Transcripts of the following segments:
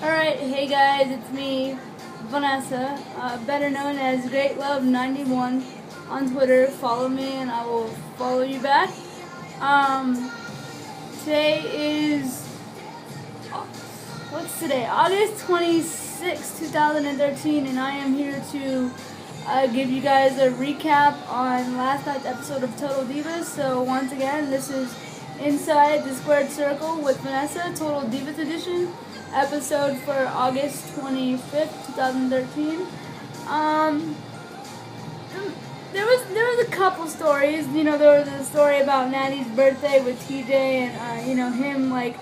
Alright, hey guys, it's me, Vanessa, better known as GreatLove91 on Twitter. Follow me and I will follow you back. Today is, what's today? August 26, 2013, and I am here to give you guys a recap on last night's episode of Total Divas. So once again, this is Inside the Squared Circle with Vanessa, Total Divas Edition. Episode for August 25th, 2013. There was a couple stories. You know, there was a story about Natty's birthday with TJ and him like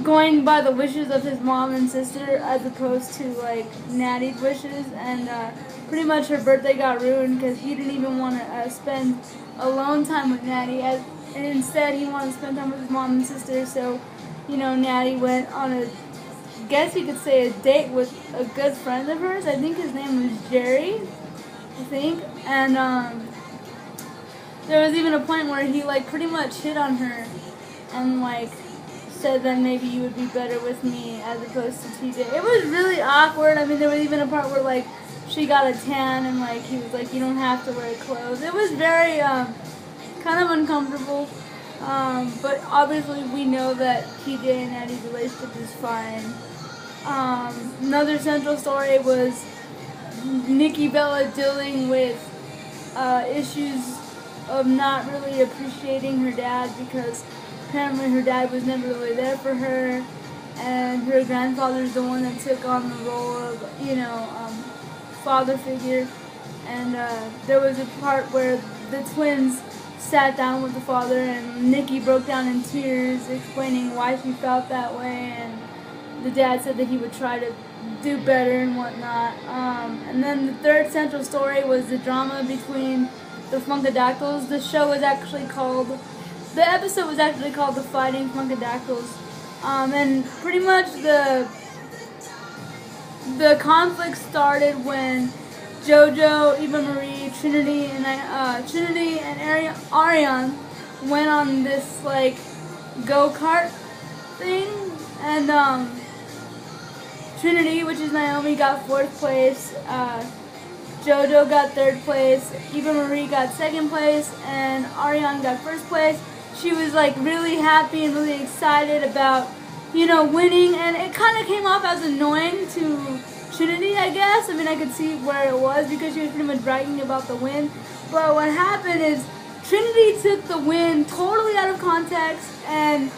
going by the wishes of his mom and sister as opposed to like Natty's wishes, and pretty much her birthday got ruined because he didn't even want to spend alone time with Natty, and instead he wanted to spend time with his mom and sister. So Natty went on I guess you could say, a date with a good friend of hers. I think his name was Jerry, and there was even a point where he like pretty much hit on her and like said that maybe you would be better with me as opposed to TJ. It was really awkward. I mean, there was even a part where like she got a tan and like he was like, you don't have to wear clothes. It was very kind of uncomfortable. But obviously we know that TJ and Natty's relationship is fine. Another central story was Nikki Bella dealing with issues of not really appreciating her dad because apparently her dad was never really there for her, and her grandfather's the one that took on the role of, father figure. And there was a part where the twins sat down with the father and Nikki broke down in tears explaining why she felt that way, and the dad said that he would try to do better and whatnot. And then the third central story was the drama between the Funkadactyls. The episode was actually called The Fighting Funkadactyls. And pretty much the conflict started when JoJo, Eva Marie, Trinity, and Ariane went on this like go-kart thing, and Trinity, which is Naomi, got 4th place. JoJo got 3rd place. Eva Marie got 2nd place, and Ariane got 1st place. She was like really happy and really excited about winning, and it kind of came off as annoying to Trinity, I guess. I mean, I could see where it was because she was pretty much bragging about the win. But what happened is Trinity took the win totally out of context, and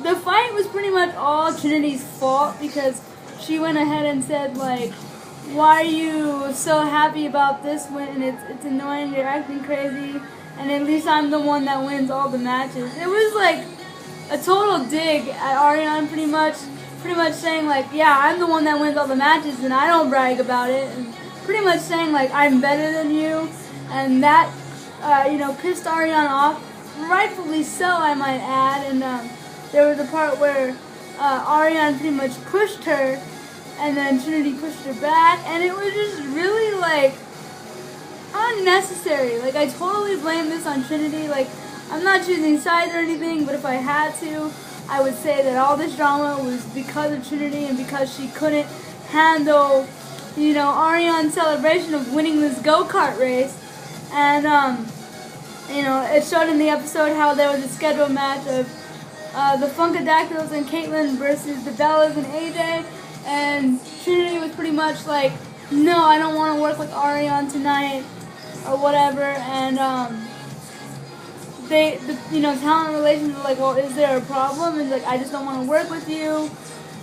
the fight was pretty much all Trinity's fault because she went ahead and said like, why are you so happy about this win? It's annoying, you're acting crazy, and at least I'm the one that wins all the matches. It was like a total dig at Ariane, pretty much saying like, yeah, I'm the one that wins all the matches and I don't brag about it, and pretty much saying like, I'm better than you, and that pissed Ariane off, rightfully so, I might add. And there was a part where Ariane pretty much pushed her, and then Trinity pushed her back, and it was just really like unnecessary. Like, I totally blame this on Trinity. Like, I'm not choosing sides or anything, but if I had to, I would say that all this drama was because of Trinity and because she couldn't handle, Ariane's celebration of winning this go-kart race. And, it showed in the episode how there was a scheduled match of the Funkadactyls and Caitlyn versus the Bellas and AJ, and Trinity was pretty much like, no, I don't want to work with Ariane tonight, or whatever, and, talent relations were like, oh, is there a problem? And like, I just don't want to work with you.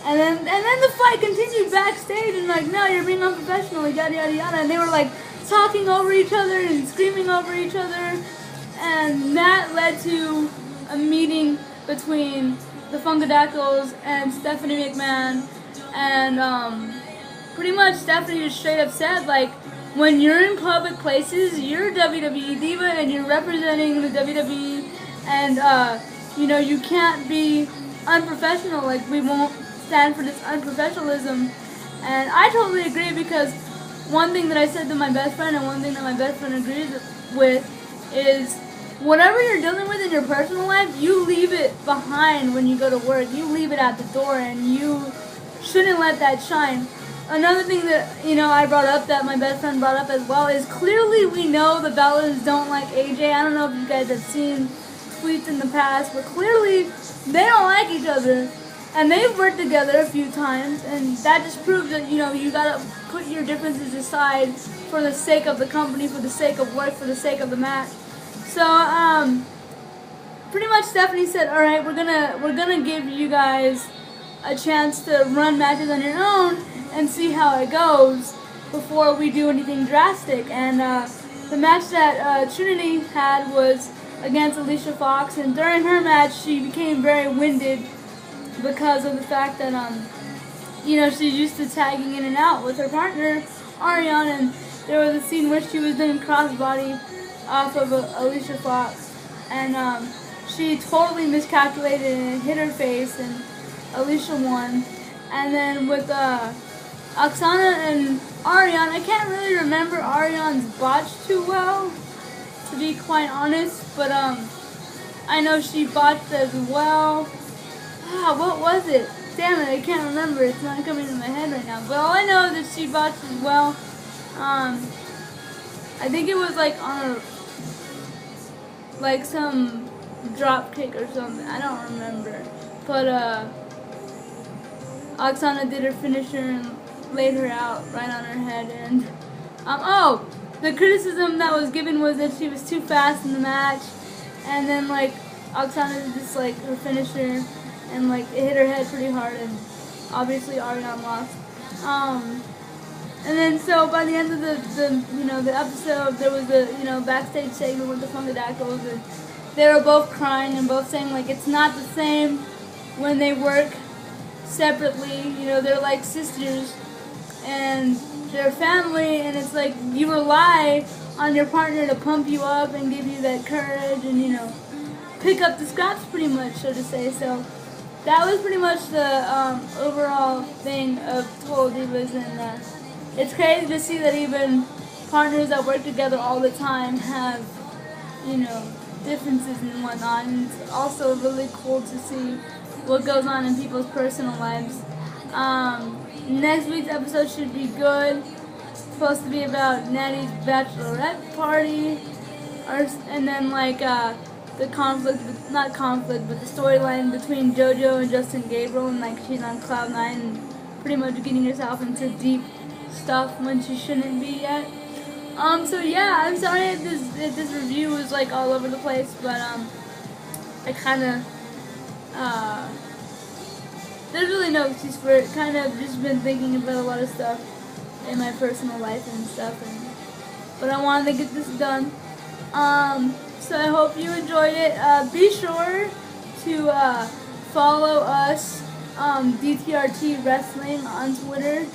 And then the fight continued backstage, and like, no, you're being unprofessional, yada yada yada. And they were like talking over each other and screaming over each other, and that led to a meeting between the Funkadactyls and Stephanie McMahon. And pretty much Stephanie just straight up said like, when you're in public places, you're a WWE diva and you're representing the WWE, and you can't be unprofessional. Like, we won't stand for this unprofessionalism. And I totally agree, because one thing that I said to my best friend, and one thing that my best friend agrees with, is whatever you're dealing with in your personal life, you leave it behind when you go to work. You leave it at the door, and you shouldn't let that shine. Another thing that, I brought up, that my best friend brought up as well, is clearly we know the Bellas don't like AJ. I don't know if you guys have seen tweets in the past, but clearly they don't like each other. And they've worked together a few times, and that just proves that, you gotta put your differences aside for the sake of the company, for the sake of work, for the sake of the match. So, pretty much Stephanie said, alright, we're gonna give you guys a chance to run matches on your own and see how it goes before we do anything drastic. And the match that Trinity had was against Alicia Fox, and during her match she became very winded because of the fact that she's used to tagging in and out with her partner Ariane, and there was a scene where she was doing crossbody off of Alicia Fox, and she totally miscalculated and hit her face, and Alicia won. And then with Oksana and Ariane, I can't really remember Ariane's botch too well, to be quite honest, but I know she botched as well. What was it? Damn it, I can't remember. It's not coming to my head right now. But all I know is that she botched as well. I think it was like on some drop kick or something. I don't remember. But Oksana did her finisher and laid her out right on her head. And the criticism that was given was that she was too fast in the match. And then Oksana did just her finisher, and it hit her head pretty hard, and obviously Ariane lost. And then so by the end of the episode, there was a backstage segment with the Funkadactyls, and they were both crying and both saying it's not the same when they work separately. They're like sisters and they're family, and it's you rely on your partner to pump you up and give you that courage and pick up the scraps, pretty much, so to say. So that was pretty much the overall thing of Total Divas, and it's crazy to see that even partners that work together all the time have, differences and whatnot, and it's also really cool to see what goes on in people's personal lives. Next week's episode should be good. It's supposed to be about Natty's bachelorette party, and then the conflict, not conflict, but the storyline between JoJo and Justin Gabriel, and she's on cloud nine and pretty much getting herself into deep stuff when she shouldn't be yet. So yeah, I'm sorry if this review was all over the place, but I kind of there's really no excuse for it. Kind of just been thinking about a lot of stuff in my personal life and stuff, but I wanted to get this done. So I hope you enjoyed it. Be sure to follow us, DTRT Wrestling, on Twitter.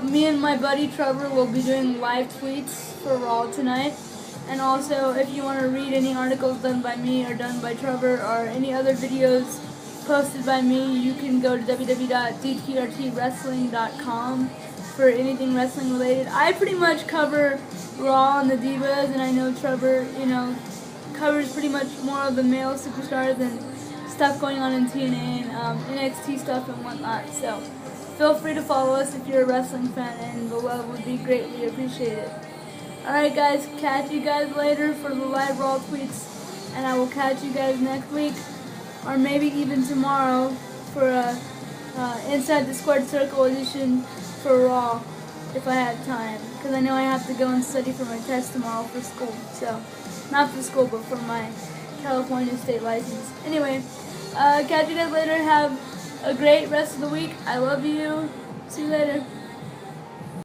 Me and my buddy Trevor will be doing live tweets for Raw tonight. And also, if you want to read any articles done by me or done by Trevor, or any other videos posted by me, you can go to www.dtrtwrestling.com for anything wrestling related. I pretty much cover Raw and the Divas, and I know Trevor, covers pretty much more of the male superstars and stuff going on in TNA and NXT stuff and whatnot. So feel free to follow us if you're a wrestling fan, and the love would be greatly appreciated. Alright guys, catch you guys later for the live Raw tweets, and I will catch you guys next week, or maybe even tomorrow, for a Inside the Squared Circle edition for Raw, if I had time, because I know I have to go and study for my test tomorrow for school. So, not for school, but for my California state license. Anyway, catch you guys later. Have a great rest of the week. I love you. See you later.